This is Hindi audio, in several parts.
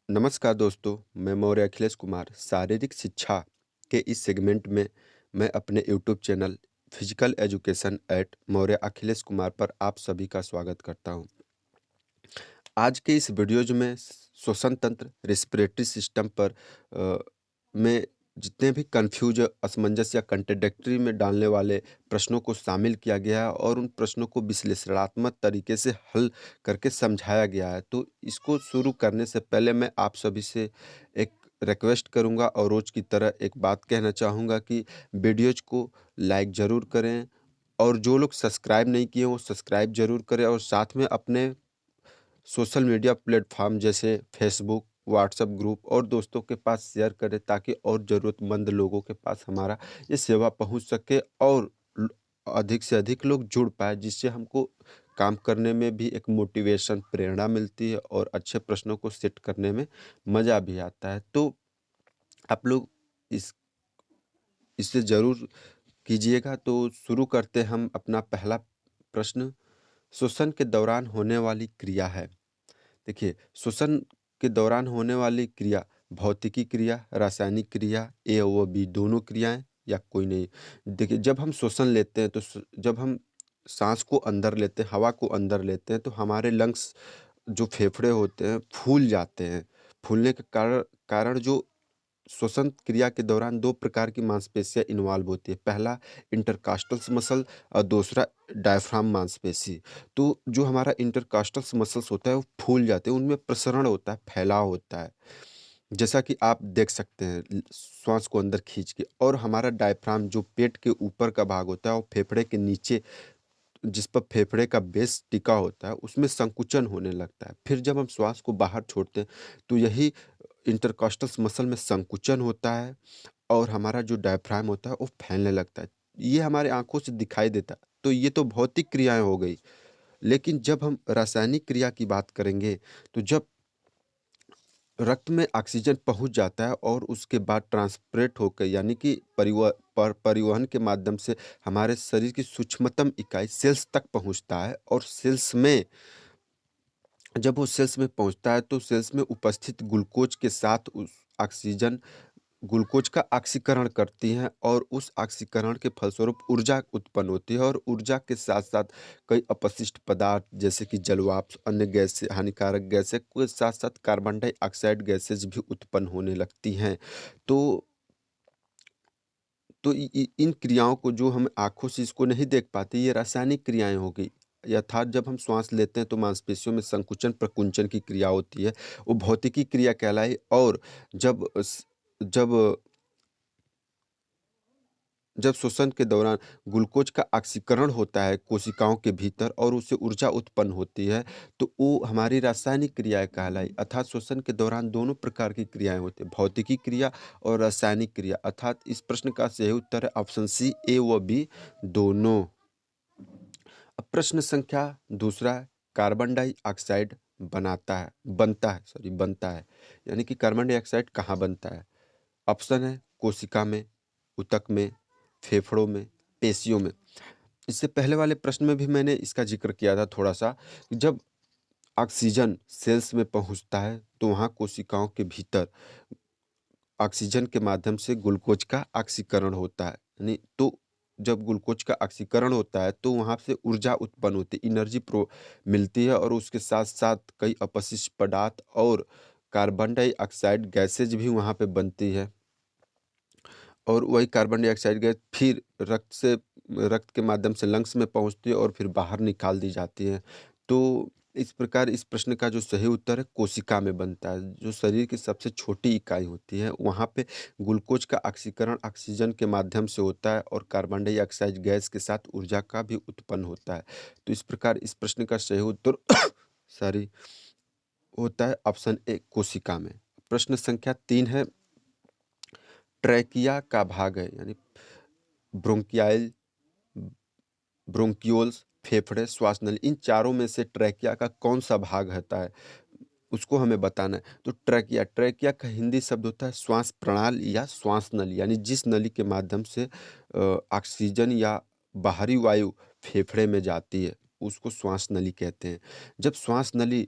नमस्कार दोस्तों, मैं मौर्य अखिलेश कुमार। शारीरिक शिक्षा के इस सेगमेंट में मैं अपने YouTube channel physical education at Maurya Akhilesh Kumar पर आप सभी का स्वागत करता हूं। आज के इस वीडियोज में श्वसन तंत्र रेस्पिरेटरी सिस्टम पर में जितने भी कंफ्यूज असमंजस या कंट्राडिक्टरी में डालने वाले प्रश्नों को शामिल किया गया है और उन प्रश्नों को विश्लेषणात्मक तरीके से हल करके समझाया गया है। तो इसको शुरू करने से पहले मैं आप सभी से एक रिक्वेस्ट करूंगा और रोज की तरह एक बात कहना चाहूँगा कि वीडियोज को लाइक ज़रूर करें और जो लोग सब्सक्राइब नहीं किए वो सब्सक्राइब ज़रूर करें और साथ में अपने सोशल मीडिया प्लेटफॉर्म जैसे फेसबुक, व्हाट्सएप ग्रुप और दोस्तों के पास शेयर करें ताकि और ज़रूरतमंद लोगों के पास हमारा ये सेवा पहुंच सके और ल अधिक से अधिक लोग जुड़ पाएँ, जिससे हमको काम करने में भी एक मोटिवेशन, प्रेरणा मिलती है और अच्छे प्रश्नों को सेट करने में मज़ा भी आता है। तो आप लोग इस इसे ज़रूर कीजिएगा। तो शुरू करते हैं हम अपना पहला प्रश्न, श्वसन के दौरान होने वाली क्रिया है। देखिए, श्वसन के दौरान होने वाली क्रिया भौतिकी क्रिया, रासायनिक क्रिया, ए व बी दोनों क्रियाएँ या कोई नहीं। देखिए, जब हम श्वसन लेते हैं तो जब हम साँस को अंदर लेते हैं, हवा को अंदर लेते हैं तो हमारे लंग्स जो फेफड़े होते हैं फूल जाते हैं। फूलने के कारण कारण जो श्वसन क्रिया के दौरान 2 प्रकार की मांसपेशियाँ इन्वॉल्व होती है। पहला इंटरकॉस्टल्स मसल और दूसरा डायफ्राम मांसपेशी। तो जो हमारा इंटरकॉस्टल्स मसल्स होता है वो फूल जाते हैं, उनमें प्रसरण होता है, फैलाव होता है। जैसा कि आप देख सकते हैं श्वास को अंदर खींच के, और हमारा डायफ्राम जो पेट के ऊपर का भाग होता है और फेफड़े के नीचे जिस पर फेफड़े का बेस टिका होता है उसमें संकुचन होने लगता है। फिर जब हम श्वास को बाहर छोड़ते हैं तो यही इंटरकॉस्टल्स मसल में संकुचन होता है और हमारा जो डायफ्राम होता है वो फैलने लगता है। ये हमारे आँखों से दिखाई देता है। तो ये तो भौतिक क्रियाएँ हो गई। लेकिन जब हम रासायनिक क्रिया की बात करेंगे, तो जब रक्त में ऑक्सीजन पहुँच जाता है और उसके बाद ट्रांसपोर्ट होकर यानी कि परिवहन के माध्यम से हमारे शरीर की सूक्ष्मतम इकाई सेल्स तक पहुँचता है और सेल्स में जब वो सेल्स में पहुँचता है तो सेल्स में उपस्थित ग्लूकोज के साथ उस ऑक्सीजन ग्लूकोज का ऑक्सीकरण करती हैं और उस ऑक्सीकरण के फलस्वरूप ऊर्जा उत्पन्न होती है और ऊर्जा के साथ-साथ कई अपशिष्ट पदार्थ जैसे कि जलवाष्प, अन्य गैसें, हानिकारक गैसें के साथ-साथ कार्बन डाइऑक्साइड गैसेज़ भी उत्पन्न होने लगती हैं। तो तो इ इ इन क्रियाओं को जो हम आँखों से इसको नहीं देख पाते, ये रासायनिक क्रियाएँ हो गई। अर्थात जब हम श्वास लेते हैं तो मांसपेशियों में संकुचन, प्रकुंचन की क्रिया होती है, वो भौतिकी क्रिया कहलाई। और जब जब जब श्वसन के दौरान ग्लूकोज का ऑक्सीकरण होता है कोशिकाओं के भीतर और उससे ऊर्जा उत्पन्न होती है, तो वो हमारी रासायनिक क्रियाएँ कहलाई। अर्थात श्वसन के दौरान दोनों प्रकार की क्रियाएँ होती हैं, भौतिकी क्रिया और रासायनिक क्रिया। अर्थात इस प्रश्न का सही उत्तर है ऑप्शन सी, ए व बी दोनों। अब प्रश्न संख्या दूसरा, कार्बन डाइऑक्साइड बनता है। यानी कि कार्बन डाइऑक्साइड कहाँ बनता है? ऑप्शन है कोशिका में, ऊतक में, फेफड़ों में, पेशियों में। इससे पहले वाले प्रश्न में भी मैंने इसका ज़िक्र किया था थोड़ा-सा कि जब ऑक्सीजन सेल्स में पहुँचता है, तो वहाँ कोशिकाओं के भीतर ऑक्सीजन के माध्यम से ग्लूकोज का ऑक्सीकरण होता है। यानी तो जब ग्लूकोज का ऑक्सीकरण होता है, तो वहाँ से ऊर्जा उत्पन्न होती है, एनर्जी मिलती है और उसके साथ-साथ कई अपशिष्ट पदार्थ और कार्बन डाइऑक्साइड गैसेज़ भी वहाँ पे बनती है। और वही कार्बन डाइऑक्साइड गैस फिर रक्त के माध्यम से लंग्स में पहुँचती है और फिर बाहर निकाल दी जाती है। तो इस प्रकार इस प्रश्न का जो सही उत्तर है कोशिका में बनता है, जो शरीर की सबसे छोटी इकाई होती है। वहाँ पे ग्लूकोज का ऑक्सीकरण ऑक्सीजन के माध्यम से होता है और कार्बन डाइऑक्साइड गैस के साथ ऊर्जा का भी उत्पन्न होता है। तो इस प्रकार इस प्रश्न का सही उत्तर सॉरी होता है ऑप्शन ए कोशिका में। प्रश्न संख्या 3 है, ट्रैकिया का भाग है यानी ब्रोंकियाल ब्रोंक्यूल्स, फेफड़े, श्वास नली, इन चारों में से ट्रैकिया का कौन-सा भाग होता है, उसको हमें बताना है। तो ट्रैकिया ट्रैकिया का हिंदी शब्द होता है श्वास प्रणाली या श्वास नली, यानी जिस नली के माध्यम से ऑक्सीजन या बाहरी वायु फेफड़े में जाती है, उसको श्वास नली कहते हैं। जब श्वास नली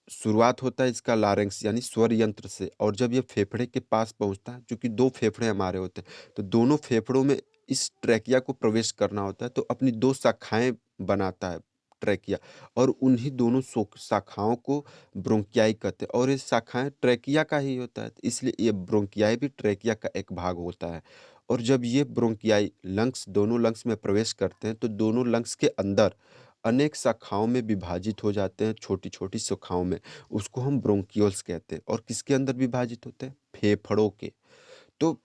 शुरुआत होता है इसका लारेंक्स यानी स्वर यंत्र से, और जब ये फेफड़े के पास पहुँचता है, चूँकि 2 फेफड़े हमारे होते हैं, तो दोनों फेफड़ों में इस ट्रैकिया को प्रवेश करना होता है, तो अपनी 2 शाखाएँ बनाता है ट्रैकिया, और उन्हीं दोनों शाखाओं को ब्रोंकियाई कहते हैं, और ये शाखाएँ ट्रैकिया का ही होता है, तो इसलिए ये ब्रोंकियाई भी ट्रैकिया का एक भाग होता है। और जब ये ब्रोंकियाई लंग्स दोनों लंग्स में प्रवेश करते हैं, तो दोनों लंग्स के अंदर अनेक शाखाओं में विभाजित हो जाते हैं, छोटी-छोटी शाखाओं में। उसको हम ब्रोंकियोल्स कहते हैं, और किसके अंदर विभाजित होते हैं? फेफड़ों के। तो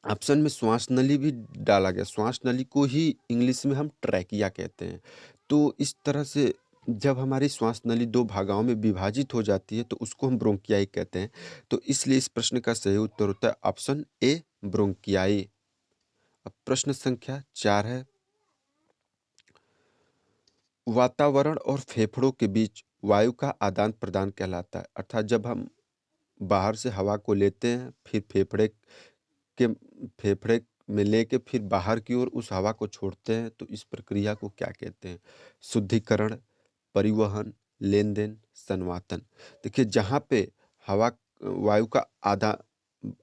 ऑप्शन में श्वास नली भी डाला गया। श्वास नली को ही इंग्लिश में हम ट्रैकिया कहते हैं। तो इस तरह से जब हमारी श्वास नली 2 भागों में विभाजित हो जाती है, तो उसको हम ब्रोंकियाई कहते हैं। तो इसलिए इस प्रश्न का सही उत्तर होता है ऑप्शन ए, ब्रोंकियाई। अब प्रश्न संख्या 4 है, वातावरण और फेफड़ों के बीच वायु का आदान-प्रदान कहलाता है। अर्थात जब हम बाहर से हवा को लेते हैं, फिर के फेफड़े में लेके फिर बाहर की ओर उस हवा को छोड़ते हैं, तो इस प्रक्रिया को क्या कहते हैं? शुद्धिकरण, परिवहन, लेन-देन, संवातन। देखिए, जहाँ पे हवा वायु का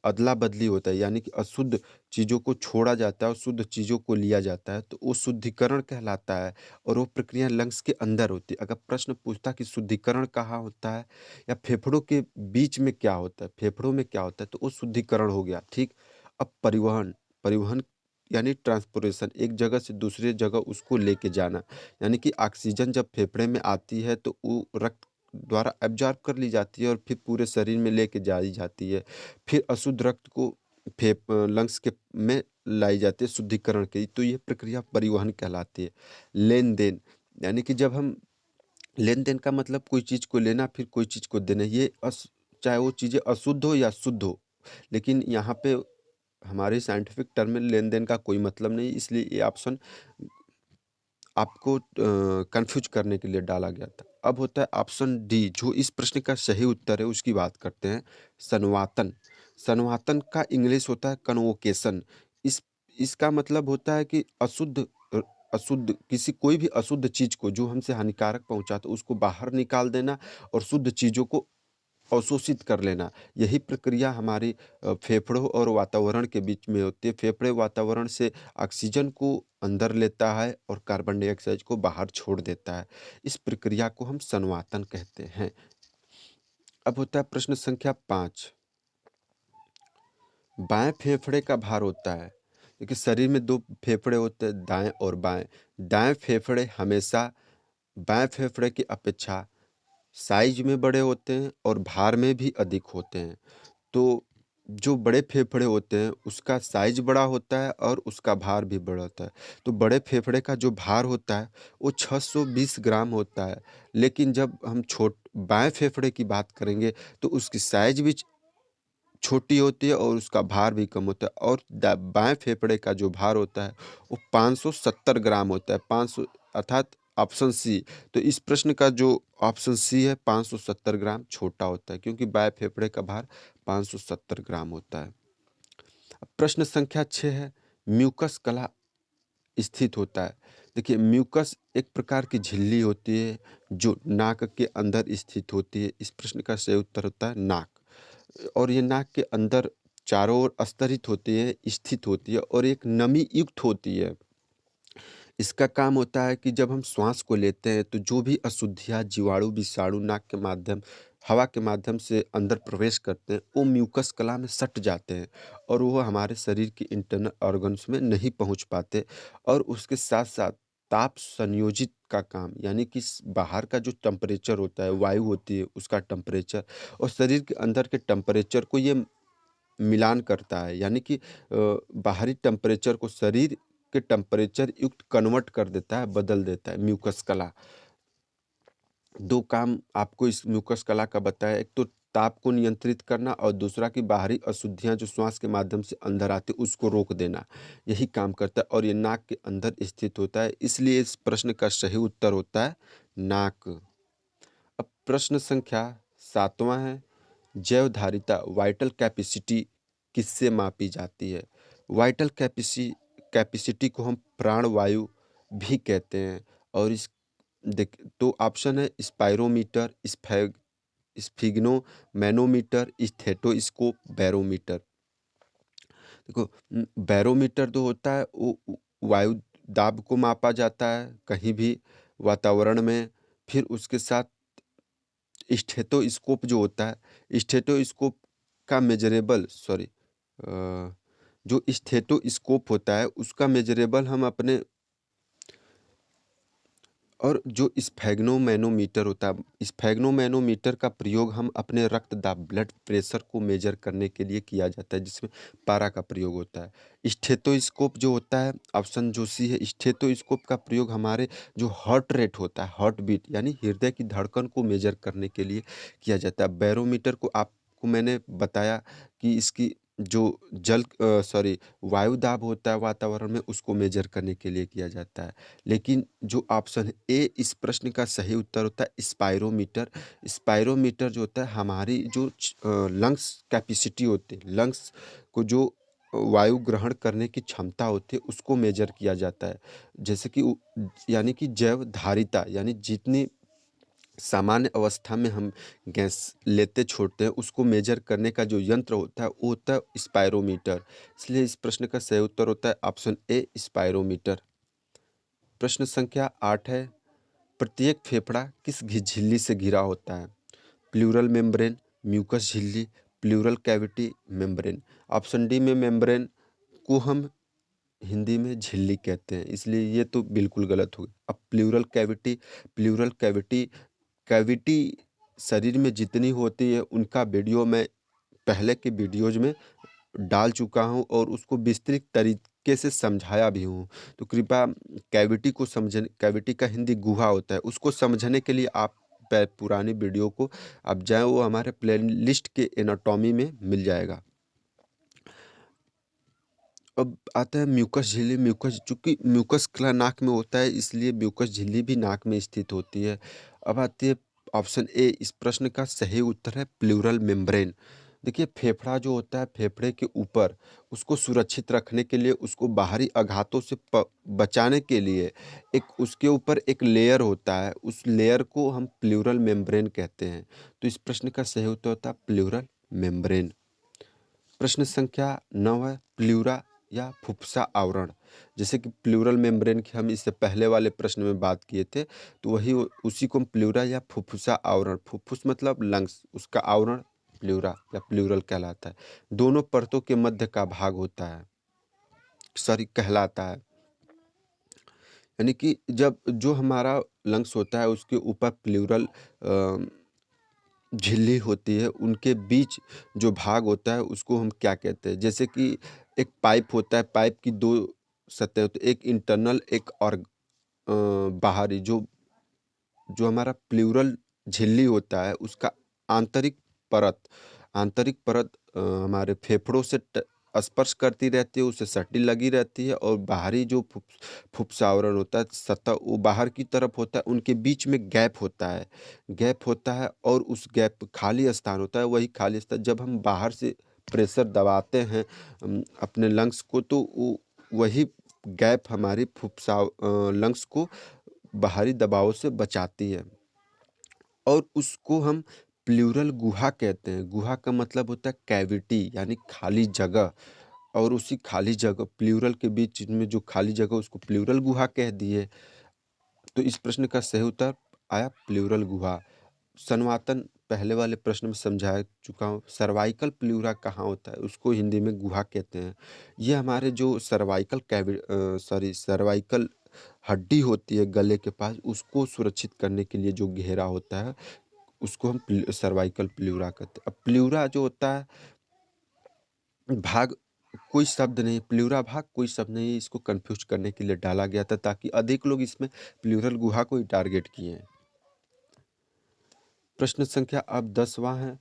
अदला-बदली होता है, यानी कि अशुद्ध चीज़ों को छोड़ा जाता है और शुद्ध चीज़ों को लिया जाता है, तो वो शुद्धिकरण कहलाता है, और वो प्रक्रिया लंग्स के अंदर होती है। अगर प्रश्न पूछता कि शुद्धिकरण कहाँ होता है या फेफड़ों के बीच में क्या होता है, फेफड़ों में क्या होता है, तो वो शुद्धिकरण हो गया, ठीक। अब परिवहन, परिवहन यानी ट्रांसपोर्टेशन, एक जगह से दूसरे जगह उसको लेके जाना, यानी कि ऑक्सीजन जब फेफड़े में आती है, तो वो रक्त द्वारा एब्ज़ॉर्ब कर ली जाती है और फिर पूरे शरीर में लेके जाई जाती है। फिर अशुद्ध रक्त को लंग्स के में लाई जाती है शुद्धिकरण की, तो ये प्रक्रिया परिवहन कहलाती है। लेन-देन, यानी कि जब हम लेन-देन का मतलब कोई चीज़ को लेना फिर कोई चीज़ को देना, ये चाहे वो चीज़ें अशुद्ध हो या शुद्ध हो, लेकिन यहाँ पे हमारे साइंटिफिक टर्म में लेन-देन का कोई मतलब नहीं, इसलिए ये ऑप्शन आपको कन्फ्यूज़ करने के लिए डाला गया था। अब होता है ऑप्शन डी, जो इस प्रश्न का सही उत्तर है, उसकी बात करते हैं, संवातन। संवातन का इंग्लिश होता है कन्वोकेशन। इस इसका मतलब होता है कि अशुद्ध किसी कोई भी अशुद्ध चीज़ को जो हमसे हानिकारक पहुँचाता है, उसको बाहर निकाल देना और शुद्ध चीज़ों को अवशोषित कर लेना। यही प्रक्रिया हमारी फेफड़ों और वातावरण के बीच में होती है। फेफड़े वातावरण से ऑक्सीजन को अंदर लेता है और कार्बन डाइऑक्साइड को बाहर छोड़ देता है। इस प्रक्रिया को हम संवातन कहते हैं। अब होता है प्रश्न संख्या 5, बाएँ फेफड़े का भार होता है। देखिए, शरीर में 2 फेफड़े होते हैं, दाएँ और बाएँ। दाएँ फेफड़े हमेशा बाएँ फेफड़े की अपेक्षा साइज़ में बड़े होते हैं और भार में भी अधिक होते हैं। तो जो बड़े फेफड़े होते हैं, उसका साइज़ बड़ा होता है और उसका भार भी बड़ा होता है। तो बड़े फेफड़े का जो भार होता है, वो 620 ग्राम होता है। लेकिन जब हम बाएँ फेफड़े की बात करेंगे, तो उसकी साइज़ भी छोटी होती है और उसका भार भी कम होता है, और बाएँ फेफड़े का जो भार होता है, वो 570 ग्राम होता है। 500 अर्थात ऑप्शन सी। तो इस प्रश्न का जो ऑप्शन सी है, 570 ग्राम छोटा होता है, क्योंकि बाएँ फेफड़े का भार 570 ग्राम होता है। अब प्रश्न संख्या 6 है, म्यूकस कला स्थित होता है। देखिए, म्यूकस एक प्रकार की झिल्ली होती है जो नाक के अंदर स्थित होती है। इस प्रश्न का सही उत्तर होता है नाक। और ये नाक के अंदर चारों ओर स्तरित होती है, स्थित होती है और एक नमी युक्त होती है। इसका काम होता है कि जब हम श्वास को लेते हैं, तो जो भी अशुद्धियाँ, जीवाणु, विषाणु नाक के माध्यम हवा के माध्यम से अंदर प्रवेश करते हैं, वो म्यूकस कला में सट जाते हैं और वो हमारे शरीर के इंटरनल ऑर्गन्स में नहीं पहुँच पाते। और उसके साथ-साथ ताप संयोजित का काम, यानी कि बाहर का जो टेम्परेचर होता है, वायु होती है, उसका टेम्परेचर और शरीर के अंदर के टेम्परेचर को ये मिलान करता है, यानी कि बाहरी टेम्परेचर को शरीर के टेम्परेचर युक्त कन्वर्ट कर देता है, बदल देता है म्यूकस कला। 2 काम आपको इस म्यूकस कला का बताया, एक तो ताप को नियंत्रित करना और दूसरा कि बाहरी अशुद्धियाँ जो श्वास के माध्यम से अंदर आती है, उसको रोक देना। यही काम करता है और ये नाक के अंदर स्थित होता है, इसलिए इस प्रश्न का सही उत्तर होता है नाक। अब प्रश्न संख्या 7वाँ है, जैवधारिता वाइटल कैपेसिटी किससे मापी जाती है? वाइटल कैपेसिटी को हम प्राणवायु भी कहते हैं, और इस देख तो ऑप्शन है स्पाइरोमीटर, स्फिग्नोमैनोमीटर, स्टेथोस्कोप, बैरोमीटर। देखो बैरोमीटर जो होता है वो वायु दाब को मापा जाता है कहीं भी वातावरण में। फिर उसके साथ स्टेथोस्कोप जो होता है, स्टेथोस्कोप का मेजरेबल सॉरी जो स्टेथोस्कोप होता है उसका मेजरेबल हम अपने, और जो स्फैग्नोमैनोमीटर होता है, स्फैग्नोमैनोमीटर का प्रयोग हम अपने रक्त दाब ब्लड प्रेशर को मेजर करने के लिए किया जाता है, जिसमें पारा का प्रयोग होता है। स्टेथोस्कोप जो होता है, ऑप्शन जो सी है, स्टेथोस्कोप का प्रयोग हमारे जो हार्ट रेट होता है, हार्ट बीट यानी हृदय की धड़कन को मेजर करने के लिए किया जाता है। बैरोमीटर को आपको मैंने बताया कि इसकी जो वायु दाब होता है वातावरण में उसको मेजर करने के लिए किया जाता है। लेकिन जो ऑप्शन है ए इस प्रश्न का सही उत्तर होता है स्पायरोमीटर। स्पायरोमीटर जो होता है हमारी जो लंग्स कैपेसिटी होती है, लंग्स को जो वायु ग्रहण करने की क्षमता होती है उसको मेजर किया जाता है। जैसे कि यानी कि जैव धारिता यानी जितनी सामान्य अवस्था में हम गैस लेते छोड़ते हैं उसको मेजर करने का जो यंत्र होता है वो होता है स्पायरोमीटर। इसलिए इस प्रश्न का सही उत्तर होता है ऑप्शन ए स्पायरोमीटर। प्रश्न संख्या 8 है, प्रत्येक फेफड़ा किस झिल्ली से घिरा होता है? प्लूरल मेम्ब्रेन, म्यूकस झिल्ली, pleural cavity, membrane. Option D में मेम्ब्रेन को हम हिंदी में झिल्ली कहते हैं, इसलिए ये तो बिल्कुल गलत हो गया। अब प्लूरल कैविटी, कैविटी शरीर में जितनी होती है उनका वीडियो मैं पहले के वीडियोज में डाल चुका हूँ और उसको विस्तृत तरीके से समझाया भी हूँ। तो कृपया कैविटी को समझने, कैविटी का हिंदी गुहा होता है, उसको समझने के लिए आप पुरानी वीडियो को आप जाएँ, वो हमारे प्लेलिस्ट के एनाटॉमी में मिल जाएगा। अब आता है म्यूकस झिल्ली। म्यूकस, चूँकि म्यूकस क्ला नाक में होता है इसलिए म्यूकस झिल्ली भी नाक में स्थित होती है। अब आती है ऑप्शन ए, इस प्रश्न का सही उत्तर है प्लूरल मेम्ब्रेन। देखिए फेफड़ा जो होता है, फेफड़े के ऊपर उसको सुरक्षित रखने के लिए, उसको बाहरी आघातों से बचाने के लिए एक उसके ऊपर एक लेयर होता है, उस लेयर को हम प्लूरल मेम्ब्रेन कहते हैं। तो इस प्रश्न का सही उत्तर होता है प्लूरल मेम्ब्रेन। प्रश्न संख्या 9 है, प्लूरा या फुफ्सा आवरण। जैसे कि प्लूरल मेम्ब्रेन की हम इससे पहले वाले प्रश्न में बात किए थे, तो वही उसी को हम प्लूरा या फुफ्फुसा आवरण, फुफ्फुस मतलब लंग्स, उसका आवरण प्लूरा या प्लूरल कहलाता है। दोनों परतों के मध्य का भाग होता है, कहलाता है। यानी कि जब जो हमारा लंग्स होता है उसके ऊपर प्लूरल झिल्ली होती है, उनके बीच जो भाग होता है उसको हम क्या कहते हैं? जैसे कि एक पाइप होता है, पाइप की 2 सतह होती है, एक इंटरनल एक और बाहरी। जो जो हमारा प्लूरल झिल्ली होता है उसका आंतरिक परत, हमारे फेफड़ों से स्पर्श करती रहती है, उससे सटी लगी रहती है, और बाहरी जो फुफ्सावरण होता है सतह वो बाहर की तरफ होता है, उनके बीच में गैप होता है और उस गैप खाली स्थान होता है। वही खाली स्थान जब हम बाहर से प्रेशर दबाते हैं अपने लंग्स को, तो वही गैप हमारी लंग्स को बाहरी दबाव से बचाती है और उसको हम प्लूरल गुहा कहते हैं। गुहा का मतलब होता है कैविटी यानी खाली जगह, और उसी खाली जगह प्लूरल के बीच में जो खाली जगह उसको प्लूरल गुहा कह दिए। तो इस प्रश्न का सही उत्तर आया प्लूरल गुहा। सनवातन पहले वाले प्रश्न में समझा चुका हूँ। सर्वाइकल प्लूरा कहाँ होता है, उसको हिंदी में गुहा कहते हैं। ये हमारे जो सर्वाइकल हड्डी होती है गले के पास, उसको सुरक्षित करने के लिए जो घेरा होता है उसको हम सर्वाइकल प्लूरा कहते हैं। अब प्लूरा जो होता है भाग, कोई शब्द नहीं, प्लूरा भाग कोई शब्द नहीं, इसको कंफ्यूज करने के लिए डाला गया था ताकि अधिक लोग इसमें प्लूरल गुहा को ही टारगेट किए हैं। प्रश्न संख्या अब 10वां है,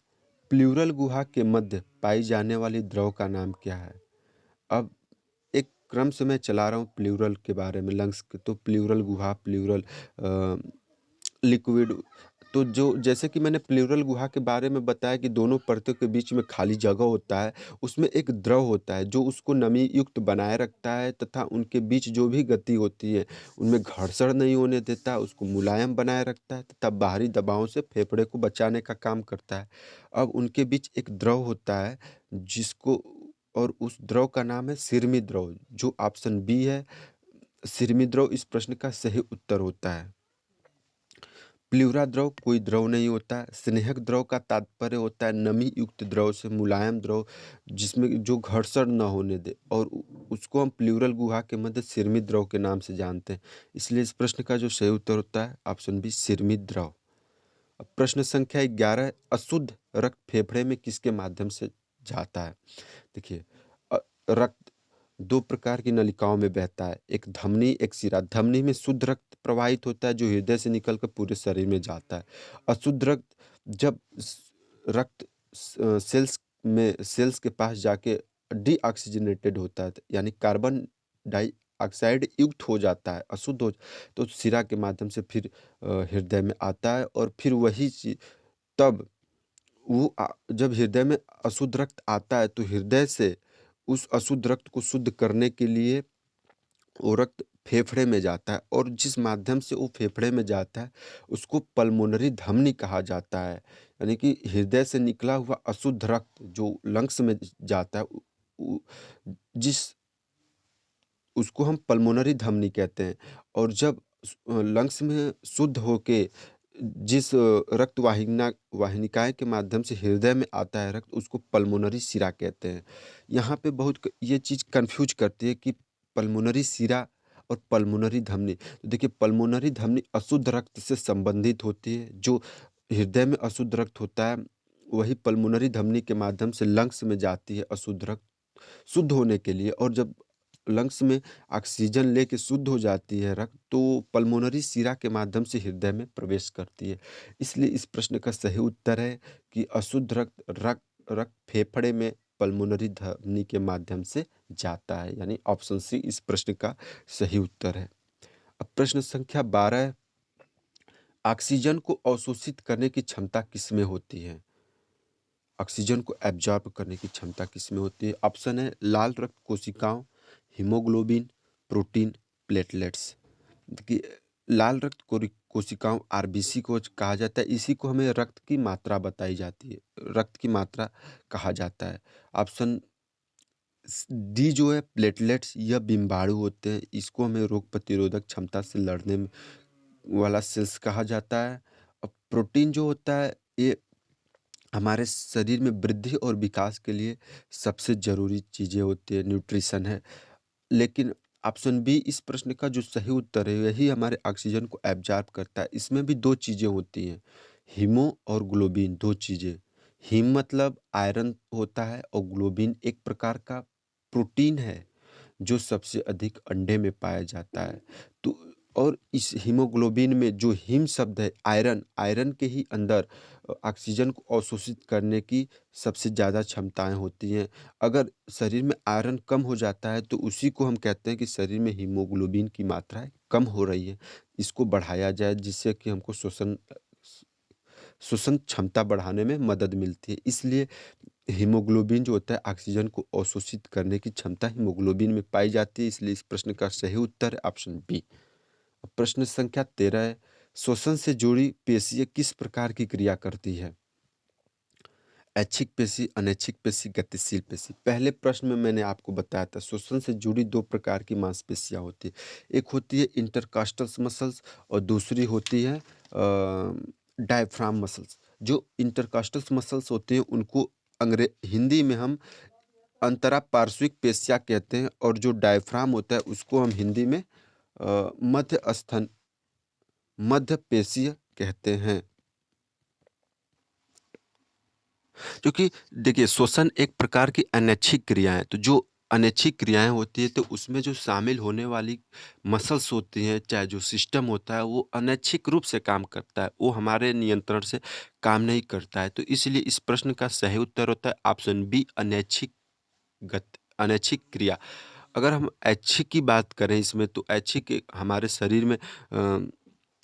प्लूरल गुहा के मध्य पाई जाने वाली द्रव का नाम क्या है? अब एक क्रम से मैं चला रहा हूँ प्लूरल के बारे में, लंग्स के, तो प्लूरल गुहा, प्लूरल लिक्विड, तो जो जैसे कि मैंने प्लूरल गुहा के बारे में बताया कि दोनों परतों के बीच में खाली जगह होता है, उसमें एक द्रव होता है जो उसको नमी युक्त बनाए रखता है तथा उनके बीच जो भी गति होती है, उनमें घर्षण नहीं होने देता, उसको मुलायम बनाए रखता है तथा बाहरी दबावों से फेफड़े को बचाने का काम करता है। अब उनके बीच एक द्रव होता है जिसको और उस द्रव का नाम है सिरमी द्रव, जो ऑप्शन बी है। सिरमी द्रव इस प्रश्न का सही उत्तर होता है। प्लूरा द्रव कोई द्रव नहीं होता है। स्नेहक द्रव का तात्पर्य होता है नमी युक्त द्रव से मुलायम द्रव जिसमें जो घर्षण न होने दे, और उसको हम प्लूरल गुहा के मध्य सिरमित द्रव के नाम से जानते हैं। इसलिए इस प्रश्न का जो सही उत्तर होता है ऑप्शन बी सिरमित द्रव। अब प्रश्न संख्या 11, अशुद्ध रक्त फेफड़े में किसके माध्यम से जाता है? देखिए, रक्त दो प्रकार की नलिकाओं में बहता है, एक धमनी एक सिरा। धमनी में शुद्ध रक्त प्रवाहित होता है जो हृदय से निकलकर पूरे शरीर में जाता है। अशुद्ध रक्त जब रक्त सेल्स के पास जाके डीऑक्सीजनेटेड होता है, यानी कार्बन डाइऑक्साइड युक्त हो जाता है, अशुद्ध हो, तो सिरा के माध्यम से फिर हृदय में आता है, और फिर वही तब जब हृदय में अशुद्ध रक्त आता है तो हृदय से उस अशुद्ध रक्त को शुद्ध करने के लिए वो रक्त फेफड़े में जाता है, और जिस माध्यम से वो फेफड़े में जाता है उसको पल्मोनरी धमनी कहा जाता है। यानी कि हृदय से निकला हुआ अशुद्ध रक्त जो लंग्स में जाता है, जिस उसको हम पल्मोनरी धमनी कहते हैं। और जब लंग्स में शुद्ध होके जिस रक्त वाहिनिकाएं के माध्यम से हृदय में आता है रक्त, उसको पल्मोनरी सिरा कहते हैं। यहाँ पे ये चीज़ कंफ्यूज करती है कि पल्मोनरी सिरा और पल्मोनरी धमनी। तो देखिए, पल्मोनरी धमनी अशुद्ध रक्त से संबंधित होती है, जो हृदय में अशुद्ध रक्त होता है वही पल्मोनरी धमनी के माध्यम से लंग्स में जाती है अशुद्ध रक्त शुद्ध होने के लिए। और जब लंग्स में ऑक्सीजन लेके शुद्ध हो जाती है रक्त, तो पल्मोनरी शिरा के माध्यम से हृदय में प्रवेश करती है। इसलिए इस प्रश्न का सही उत्तर है कि अशुद्ध रक्त फेफड़े में पल्मोनरी धमनी के माध्यम से जाता है, यानी ऑप्शन सी इस प्रश्न का सही उत्तर है। अब प्रश्न संख्या 12, ऑक्सीजन को अवशोषित करने की क्षमता किसमें होती है? ऑक्सीजन को एब्जॉर्ब करने की क्षमता किसमें होती है? ऑप्शन है लाल रक्त कोशिकाओं, हीमोग्लोबिन, प्रोटीन, प्लेटलेट्स। देखिए, लाल रक्त कोशिकाओं आरबीसी को कहा जाता है। इसी को हमें रक्त की मात्रा बताई जाती है, रक्त की मात्रा कहा जाता है। ऑप्शन डी जो है प्लेटलेट्स, यह बिम्बाणु होते हैं, इसको हमें रोग प्रतिरोधक क्षमता से लड़ने में वाला सेल्स कहा जाता है। और प्रोटीन जो होता है ये हमारे शरीर में वृद्धि और विकास के लिए सबसे ज़रूरी चीज़ें होती है, न्यूट्रिशन है। लेकिन ऑप्शन बी इस प्रश्न का जो सही उत्तर है, यही हमारे ऑक्सीजन को एब्जॉर्ब करता है। इसमें भी 2 चीज़ें होती हैं, हीमो और ग्लोबिन, 2 चीज़ें। हीम मतलब आयरन होता है और ग्लोबिन एक प्रकार का प्रोटीन है जो सबसे अधिक अंडे में पाया जाता है। तो और इस हीमोग्लोबिन में जो हीम शब्द है आयरन, आयरन के ही अंदर ऑक्सीजन को अवशोषित करने की सबसे ज़्यादा क्षमताएँ होती हैं। अगर शरीर में आयरन कम हो जाता है तो उसी को हम कहते हैं कि शरीर में हीमोग्लोबिन की मात्रा कम हो रही है। इसको बढ़ाया जाए जिससे कि हमको श्वसन क्षमता बढ़ाने में मदद मिलती है। इसलिए हीमोग्लोबिन जो होता है ऑक्सीजन को अवशोषित करने की क्षमता हीमोग्लोबिन में पाई जाती है। इसलिए इस प्रश्न का सही उत्तर है ऑप्शन बी। प्रश्न संख्या 13 है, श्वसन से जुड़ी पेशियाँ किस प्रकार की क्रिया करती है? ऐच्छिक पेशी, अनैच्छिक पेशी, गतिशील पेशी। पहले प्रश्न में मैंने आपको बताया था श्वसन से जुड़ी 2 प्रकार की मांसपेशियाँ होती है। एक होती है इंटरकॉस्टल मसल्स और दूसरी होती है डायफ्राम मसल्स। जो इंटरकॉस्टल मसल्स होते हैं उनको हिंदी में हम अंतरा पार्श्विक पेशियाँ कहते हैं, और जो डायफ्राम होता है उसको हम हिंदी में मध्य पेशीय कहते हैं। क्योंकि देखिए, श्वसन एक प्रकार की अनैच्छिक क्रिया है, तो जो अनैच्छिक क्रियाएं होती है तो उसमें जो शामिल होने वाली मसल्स होती हैं, चाहे जो सिस्टम होता है वो अनैच्छिक रूप से काम करता है, वो हमारे नियंत्रण से काम नहीं करता है। तो इसलिए इस प्रश्न का सही उत्तर होता है ऑप्शन बी अनैच्छिक क्रिया। अगर हम ऐच्छिक की बात करें इसमें, तो ऐच्छिक हमारे शरीर में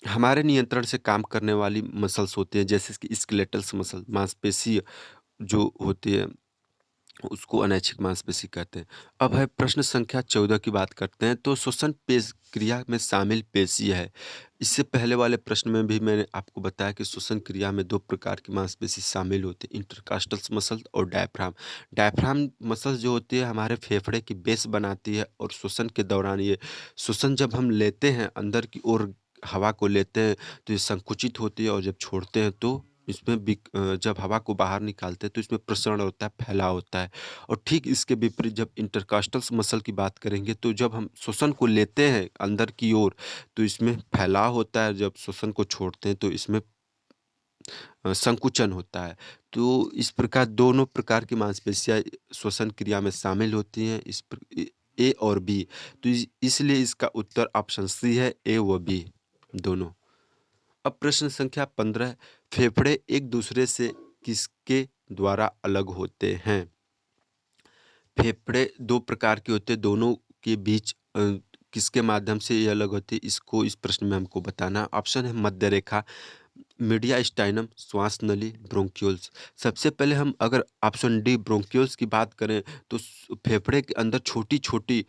हमारे नियंत्रण से काम करने वाली मसल्स होती हैं, जैसे कि स्केलेटल्स मसल, मांसपेशी जो होती है उसको अनैच्छिक मांसपेशी कहते हैं। अब है प्रश्न संख्या 14 की बात करते हैं, तो श्वसन पेश क्रिया में शामिल पेशी है। इससे पहले वाले प्रश्न में भी मैंने आपको बताया कि श्वसन क्रिया में 2 प्रकार की मांसपेशी शामिल होती है, इंटरकॉस्टल मसल और डायफ्राम। डायफ्राम मसल जो होती है हमारे फेफड़े की बेस बनाती है, और श्वसन के दौरान ये श्वसन जब हम लेते हैं अंदर की ओर हवा को लेते हैं तो ये संकुचित होती है, और जब छोड़ते हैं तो इसमें जब हवा को बाहर निकालते हैं तो इसमें प्रसरण होता है, फैलाव होता है। और ठीक इसके विपरीत जब इंटरकॉस्टल्स मसल की बात करेंगे, तो जब हम श्वसन को लेते हैं अंदर की ओर तो इसमें फैलाव होता है, जब श्वसन को छोड़ते हैं तो इसमें संकुचन होता है। तो इस प्रकार दोनों प्रकार की मांसपेशियाँ श्वसन क्रिया में शामिल होती हैं, ए और बी। तो इसलिए इसका उत्तर ऑप्शन सी है, ए व बी दोनों। अब प्रश्न संख्या 15, फेफड़े एक दूसरे से किसके द्वारा अलग होते हैं? फेफड़े 2 प्रकार के होते हैं, दोनों के बीच किसके माध्यम से ये अलग होते हैं, इसको इस प्रश्न में हमको बताना है। ऑप्शन है मध्य रेखा, मीडियास्टाइनम, श्वास नली, ब्रोंक्यूल्स। सबसे पहले हम अगर ऑप्शन डी ब्रोंक्यूल्स की बात करें, तो फेफड़े के अंदर छोटी-छोटी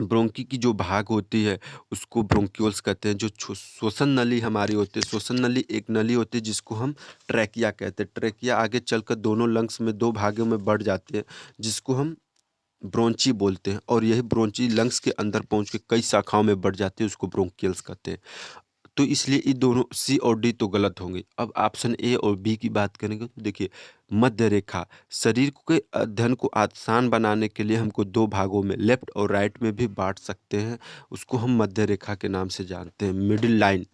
ब्रोंकी की जो भाग होती है उसको ब्रोंक्यूल्स कहते हैं। जो श्वसन नली हमारी होती है, श्वसन नली एक नली होती है जिसको हम ट्रैकिया कहते हैं। ट्रैकिया आगे चलकर दोनों लंग्स में 2 भागों में बढ़ जाती है, जिसको हम ब्रोंची बोलते हैं, और यही ब्रोंची लंग्स के अंदर पहुँच के कई शाखाओं में बढ़ जाती है, उसको ब्रोंकियल्स कहते हैं। तो इसलिए ये दोनों सी और डी तो गलत होंगे। अब ऑप्शन ए और बी की बात करेंगे तो देखिए, मध्य रेखा शरीर के अध्ययन को आसान बनाने के लिए हमको 2 भागों में लेफ्ट और राइट में भी बाँट सकते हैं। उसको हम मध्य रेखा के नाम से जानते हैं, मिडल लाइन।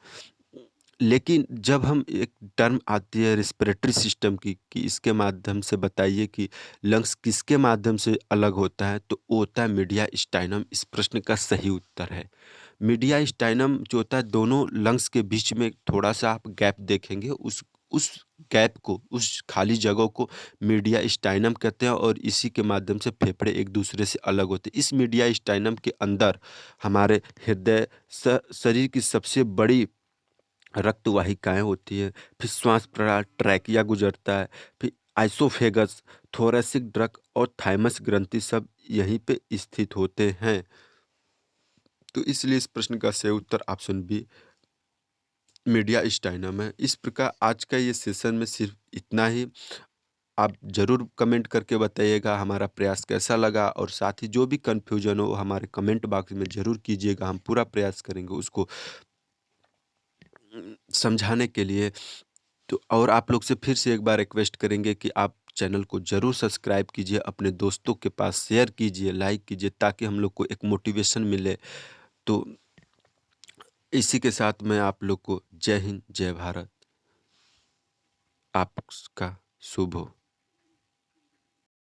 लेकिन जब हम एक टर्म आती है रिस्पिरेटरी सिस्टम की, कि इसके माध्यम से बताइए कि लंग्स किसके माध्यम से अलग होता है, तो वो होता है मीडियास्टाइनम। इस प्रश्न का सही उत्तर है। मीडियास्टाइनम जो होता है, दोनों लंग्स के बीच में थोड़ा-सा आप गैप देखेंगे, उस गैप को, उस खाली जगह को मीडियास्टाइनम कहते हैं, और इसी के माध्यम से फेफड़े एक दूसरे से अलग होते हैं। इस मीडियास्टाइनम के अंदर हमारे हृदय, शरीर की सबसे बड़ी रक्त वाहिकाएँ होती हैं, फिर श्वास प्रणाल ट्रैकिया गुजरता है, फिर आइसोफेगस, थोरैसिक डक्ट और थाइमस ग्रंथि सब यहीं पे स्थित होते हैं। तो इसलिए इस प्रश्न का सही उत्तर ऑप्शन बी मीडियास्टाइनम है। इस प्रकार आज का ये सेशन में सिर्फ इतना ही। आप ज़रूर कमेंट करके बताइएगा हमारा प्रयास कैसा लगा, और साथ ही जो भी कन्फ्यूजन हो हमारे कमेंट बॉक्स में ज़रूर कीजिएगा। हम पूरा प्रयास करेंगे उसको समझाने के लिए। तो और आप लोग से फिर से एक बार रिक्वेस्ट करेंगे कि आप चैनल को ज़रूर सब्सक्राइब कीजिए, अपने दोस्तों के पास शेयर कीजिए, लाइक कीजिए, ताकि हम लोग को एक मोटिवेशन मिले। तो इसी के साथ मैं आप लोग को जय हिंद, जय भारत। आपका शुभ हो।